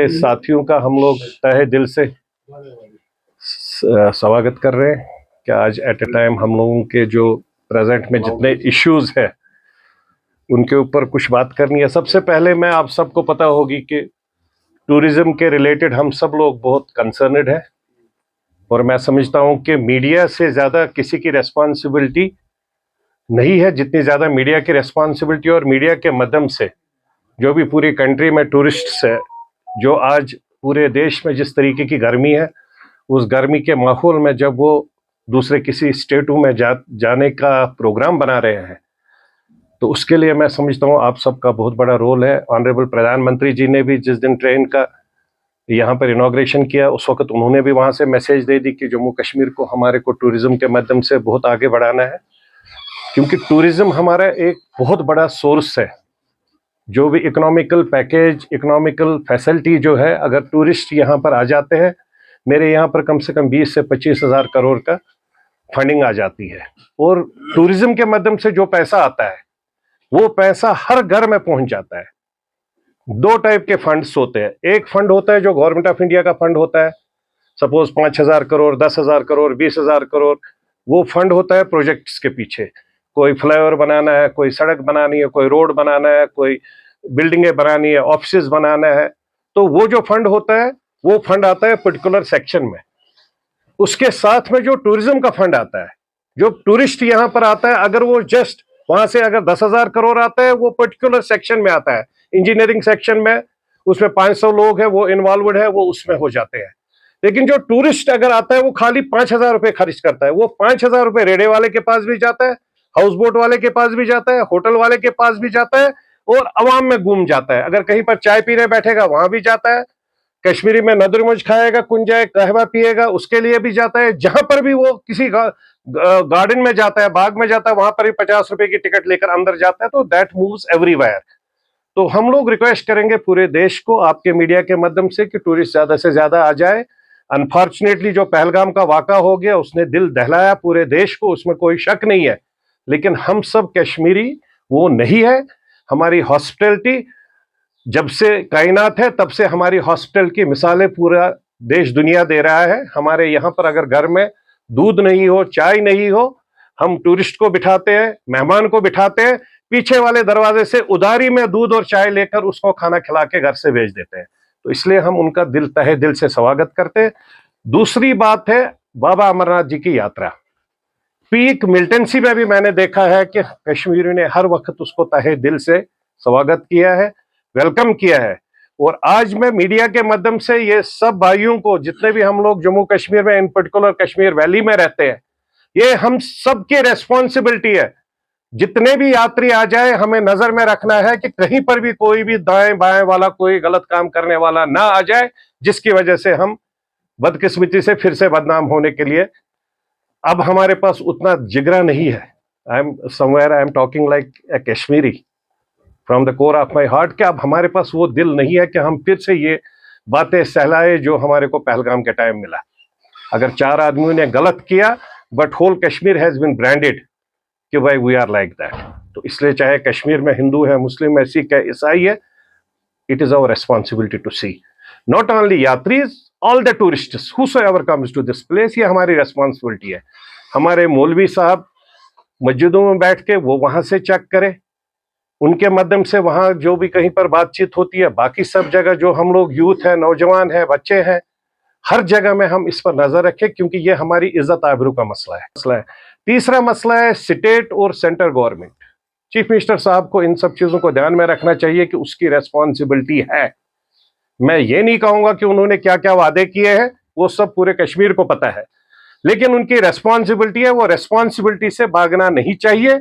साथियों का हम लोग तहे दिल से स्वागत कर रहे हैं कि आज एट ए टाइम हम लोगों के जो प्रेजेंट में जितने इश्यूज हैं उनके ऊपर कुछ बात करनी है। सबसे पहले मैं आप सबको पता होगी कि टूरिज्म के रिलेटेड हम सब लोग बहुत कंसर्नड है और मैं समझता हूं कि मीडिया से ज़्यादा किसी की रेस्पॉन्सिबिलिटी नहीं है जितनी ज़्यादा मीडिया की रेस्पॉन्सिबिलिटी। और मीडिया के माध्यम से जो भी पूरी कंट्री में टूरिस्ट्स है, जो आज पूरे देश में जिस तरीके की गर्मी है, उस गर्मी के माहौल में जब वो दूसरे किसी स्टेटों में जाने का प्रोग्राम बना रहे हैं तो उसके लिए मैं समझता हूँ आप सबका बहुत बड़ा रोल है। ऑनरेबल प्रधानमंत्री जी ने भी जिस दिन ट्रेन का यहाँ पर इनॉग्रेशन किया उस वक्त उन्होंने भी वहाँ से मैसेज दे दी कि जम्मू कश्मीर को हमारे को टूरिज्म के माध्यम से बहुत आगे बढ़ाना है, क्योंकि टूरिज्म हमारा एक बहुत बड़ा सोर्स है। जो भी इकोनॉमिकल पैकेज, इकोनॉमिकल फैसिलिटी जो है, अगर टूरिस्ट यहाँ पर आ जाते हैं, मेरे यहाँ पर कम से कम 20 से 25 हज़ार करोड़ का फंडिंग आ जाती है। और टूरिज्म के माध्यम से जो पैसा आता है वो पैसा हर घर में पहुंच जाता है। दो टाइप के फंड्स होते हैं। एक फंड होता है जो गवर्नमेंट ऑफ इंडिया का फंड होता है, सपोज 5,000 करोड़, 10,000 करोड़, 20,000 करोड़, वो फंड होता है प्रोजेक्ट्स के पीछे। कोई फ्लाईओवर बनाना है, कोई सड़क बनानी है, कोई रोड बनाना है, कोई बिल्डिंगें बनानी है, ऑफिसेज बनाना है, तो वो जो फंड होता है वो फंड आता है पर्टिकुलर सेक्शन में। उसके साथ में जो टूरिज्म का फंड आता है, जो टूरिस्ट यहाँ पर आता है, अगर वो जस्ट वहां से अगर 10,000 करोड़ आता है वो पर्टिकुलर सेक्शन में आता है, इंजीनियरिंग सेक्शन में, उसमें 500 लोग हैं वो इन्वॉल्वड है, वो उसमें हो जाते हैं। लेकिन जो टूरिस्ट अगर आता है वो खाली 5,000 रुपए खर्च करता है। वो 5,000 रुपए रेड़े वाले के पास भी जाता है, हाउस बोट वाले के पास भी जाता है, होटल वाले के पास भी जाता है और अवाम में घूम जाता है। अगर कहीं पर चाय पीने बैठेगा वहां भी जाता है, कश्मीरी में नदरमुज खाएगा, कुंजाए कहवा पिएगा, उसके लिए भी जाता है। जहां पर भी वो किसी गार्डन में जाता है, बाग में जाता है, वहां पर भी 50 रुपए की टिकट लेकर अंदर जाता है। तो दैट मूव्स एवरीवेयर। तो हम लोग रिक्वेस्ट करेंगे पूरे देश को आपके मीडिया के माध्यम से कि टूरिस्ट ज्यादा से ज्यादा आ जाए। अनफॉर्चुनेटली जो पहलगाम का वाका हो गया उसने दिल दहलाया पूरे देश को, उसमें कोई शक नहीं है, लेकिन हम सब कश्मीरी वो नहीं है। हमारी हॉस्पिटैलिटी जब से कायनात है तब से हमारी हॉस्पिटल की मिसालें पूरा देश दुनिया दे रहा है। हमारे यहाँ पर अगर घर में दूध नहीं हो, चाय नहीं हो, हम टूरिस्ट को बिठाते हैं, मेहमान को बिठाते हैं, पीछे वाले दरवाजे से उधारी में दूध और चाय लेकर उसको खाना खिला के घर से भेज देते हैं। तो इसलिए हम उनका तहे दिल से स्वागत करते हैं। दूसरी बात है बाबा अमरनाथ जी की यात्रा। पीक मिलिटेंसी में भी मैंने देखा है कि कश्मीरियों ने हर वक्त उसको तहे दिल से स्वागत किया है, वेलकम किया है। और आज मैं मीडिया के माध्यम से ये सब भाइयों को, जितने भी हम लोग जम्मू कश्मीर में, इन पर्टिकुलर कश्मीर वैली में रहते हैं, ये हम सबकी रेस्पॉन्सिबिलिटी है। जितने भी यात्री आ जाए हमें नजर में रखना है कि कहीं पर भी कोई भी दाएं बाएं वाला कोई गलत काम करने वाला ना आ जाए, जिसकी वजह से हम बदकिस्मती से फिर से बदनाम होने के लिए अब हमारे पास उतना जिगरा नहीं है। I am talking like a Kashmiri from the core of my heart, कि अब हमारे पास वो दिल नहीं है कि हम फिर से ये बातें सहलाए जो हमारे को पहलगाम के टाइम मिला। अगर 4 आदमियों ने गलत किया but whole Kashmir has been branded कि भाई वी आर लाइक दैट। तो इसलिए चाहे कश्मीर में हिंदू है, मुस्लिम है, सिख है, ईसाई है, it is our responsibility to see not only यात्रीज, all the tourists whosoever comes to this place। ये हमारी रेस्पॉन्सिबिलिटी है। हमारे मौलवी साहब मस्जिदों में बैठ के वो वहां से चेक करें, उनके माध्यम से वहां जो भी कहीं पर बातचीत होती है, बाकी सब जगह जो हम लोग यूथ है, नौजवान है, बच्चे हैं, हर जगह में हम इस पर नजर रखें, क्योंकि ये हमारी इज्जत आबरू का मसला है। तीसरा मसला है स्टेट और सेंट्रल गवर्नमेंट। चीफ मिनिस्टर साहब को इन सब चीजों को ध्यान में रखना चाहिए कि उसकी रेस्पॉन्सिबिलिटी है। मैं ये नहीं कहूंगा कि उन्होंने क्या क्या वादे किए हैं, वो सब पूरे कश्मीर को पता है, लेकिन उनकी रेस्पॉन्सिबिलिटी है, वो रेस्पॉन्सिबिलिटी से भागना नहीं चाहिए।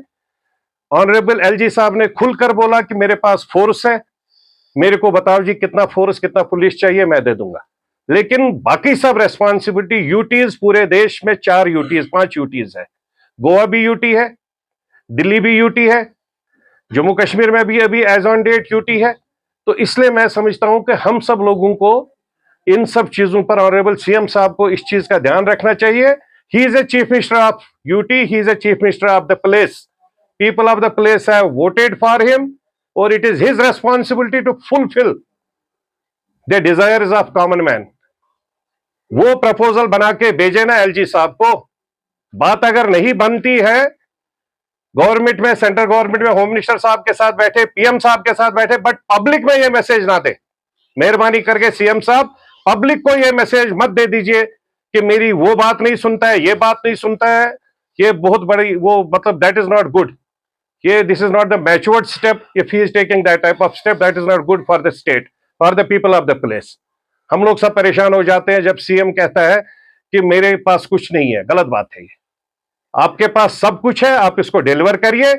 ऑनरेबल एलजी साहब ने खुलकर बोला कि मेरे पास फोर्स है, मेरे को बताओ जी कितना फोर्स, कितना पुलिस चाहिए, मैं दे दूंगा। लेकिन बाकी सब रेस्पॉन्सिबिलिटी, यूटीज पूरे देश में 4 यूटीज 5 यूटीज है। गोवा भी यूटी है, दिल्ली भी यूटी है, जम्मू कश्मीर में भी अभी एज ऑन डेट यूटी है। तो इसलिए मैं समझता हूं कि हम सब लोगों को इन सब चीजों पर, ऑनरेबल सीएम साहब को इस चीज का ध्यान रखना चाहिए। He is a chief minister of UT, he is a chief minister of the place, people of the place have voted for him और it is his responsibility to fulfil the desires of common man. वो proposal बना के भेजे ना LG साहब को। बात अगर नहीं बनती है गवर्नमेंट में, सेंट्रल गवर्नमेंट में होम मिनिस्टर साहब के साथ बैठे, पीएम साहब के साथ बैठे, बट पब्लिक में ये मैसेज ना दे। मेहरबानी करके सीएम साहब पब्लिक को ये मैसेज मत दे दीजिए कि मेरी वो बात नहीं सुनता है, ये बात नहीं सुनता है। ये बहुत बड़ी वो मतलब दैट इज नॉट गुड। ये this is not the matured step. If he is taking that type of step, that is not good for the state, for the people of the place. हम लोग सब परेशान हो जाते हैं जब CM कहता है कि मेरे पास कुछ नहीं है। गलत बात है ये। आपके पास सब कुछ है, आप इसको डिलीवर करिए।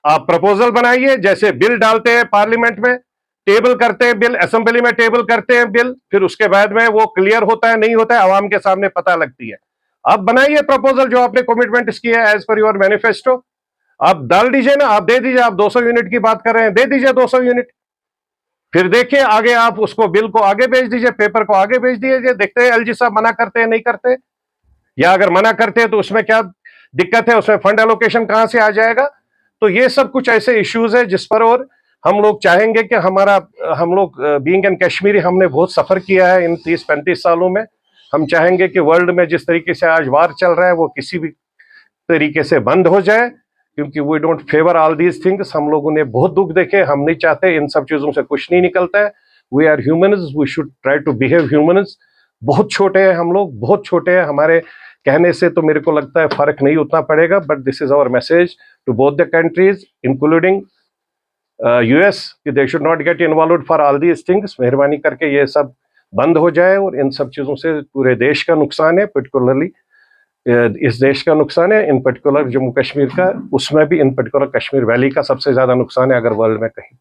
आप प्रपोजल बनाइए, जैसे बिल डालते हैं पार्लियामेंट में, टेबल करते हैं बिल, असेंबली में टेबल करते हैं बिल, फिर उसके बाद में वो क्लियर होता है नहीं होता है, आवाम के सामने पता लगती है। आप बनाइए प्रपोजल जो आपने कमिटमेंट किया है एज पर योर मैनिफेस्टो, आप डाल दीजिए ना, आप दे दीजिए। आप 200 यूनिट की बात कर रहे हैं, दे दीजिए 200 यूनिट। फिर देखिए आगे आप उसको बिल को आगे भेज दीजिए, पेपर को आगे भेज दीजिए। देखते हैं एलजी साहब मना करते हैं नहीं करते, या अगर मना करते हैं तो उसमें क्या दिक्कत है, उसमें फंड एलोकेशन कहां से आ जाएगा। तो ये सब कुछ ऐसे इश्यूज है जिस पर और हम लोग चाहेंगे कि हम लोग बीइंग एन कश्मीरी हमने बहुत सफर किया है इन 30-35 सालों में। हम चाहेंगे कि वर्ल्ड में जिस तरीके से आज वार चल रहा है वो किसी भी तरीके से बंद हो जाए, क्योंकि we don't favour all these things. हम लोगों ने बहुत दुख देखे, हम नहीं चाहते, इन सब चीजों से कुछ नहीं निकलता है। We are humans, we should try to behave humans. बहुत छोटे हैं हम लोग, बहुत छोटे हैं। हमारे कहने से तो मेरे को लगता है फर्क नहीं उतना पड़ेगा, but this is our message to both the countries including US कि they should not get involved for all these things. मेहरबानी करके ये सब बंद हो जाए, और इन सब चीजों से पूरे देश का नुकसान है, पर्टिकुलरली इस देश का नुकसान है, इन पर्टिकुलर जम्मू कश्मीर का, उसमें भी इन पर्टिकुलर कश्मीर वैली का सबसे ज्यादा नुकसान है। अगर वर्ल्ड में कहीं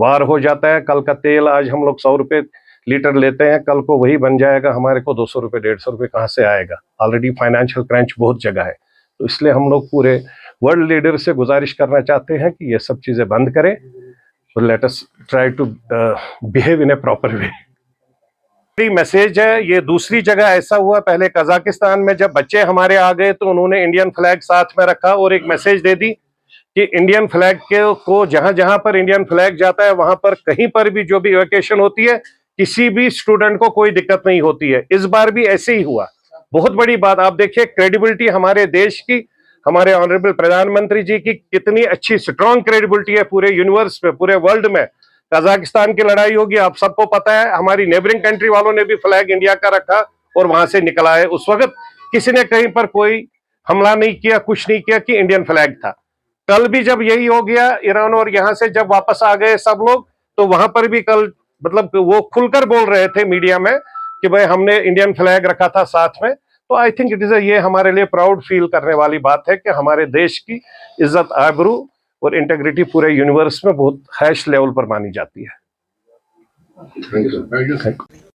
वार हो जाता है, कल का तेल आज हम लोग 100 रुपए लीटर लेते हैं, कल को वही बन जाएगा हमारे को 200 रुपए 150 रुपए कहाँ से आएगा। ऑलरेडी फाइनेंशियल क्रंच बहुत जगह है। तो इसलिए हम लोग पूरे वर्ल्ड लीडर से गुजारिश करना चाहते हैं कि ये सब चीजें बंद करें, और let us try to behave in a proper way. Message है ये। दूसरी जगह ऐसा हुआ, पहले कजाकिस्तान में जब बच्चे हमारे आ गए तो उन्होंने इंडियन फ्लैग साथ में रखा और एक मैसेज दे दी कि इंडियन फ्लैग को जहां जहां पर इंडियन फ्लैग जाता है वहां पर कहीं पर भी जो भी इवैक्यूएशन होती है किसी भी स्टूडेंट को कोई दिक्कत नहीं होती है। इस बार भी ऐसे ही हुआ। बहुत बड़ी बात। आप देखिए क्रेडिबिलिटी हमारे देश की, हमारे ऑनरेबल प्रधानमंत्री जी की कितनी अच्छी स्ट्रॉन्ग क्रेडिबिलिटी है पूरे यूनिवर्स में, पूरे वर्ल्ड में। कजाकिस्तान की लड़ाई होगी, आप सबको पता है, हमारी नेबरिंग कंट्री वालों ने भी फ्लैग इंडिया का रखा और वहां से निकला है। उस वक्त किसी ने कहीं पर कोई हमला नहीं किया, कुछ नहीं किया कि इंडियन फ्लैग था। कल भी जब यही हो गया, ईरान और यहां से जब वापस आ गए सब लोग, तो वहां पर भी कल मतलब वो खुलकर बोल रहे थे मीडिया में कि भाई हमने इंडियन फ्लैग रखा था साथ में। तो आई थिंक इट इज ये हमारे लिए प्राउड फील करने वाली बात है कि हमारे देश की इज्जत, आबरू और इंटेग्रिटी पूरे यूनिवर्स में बहुत हाईएस्ट लेवल पर मानी जाती है। Thank you.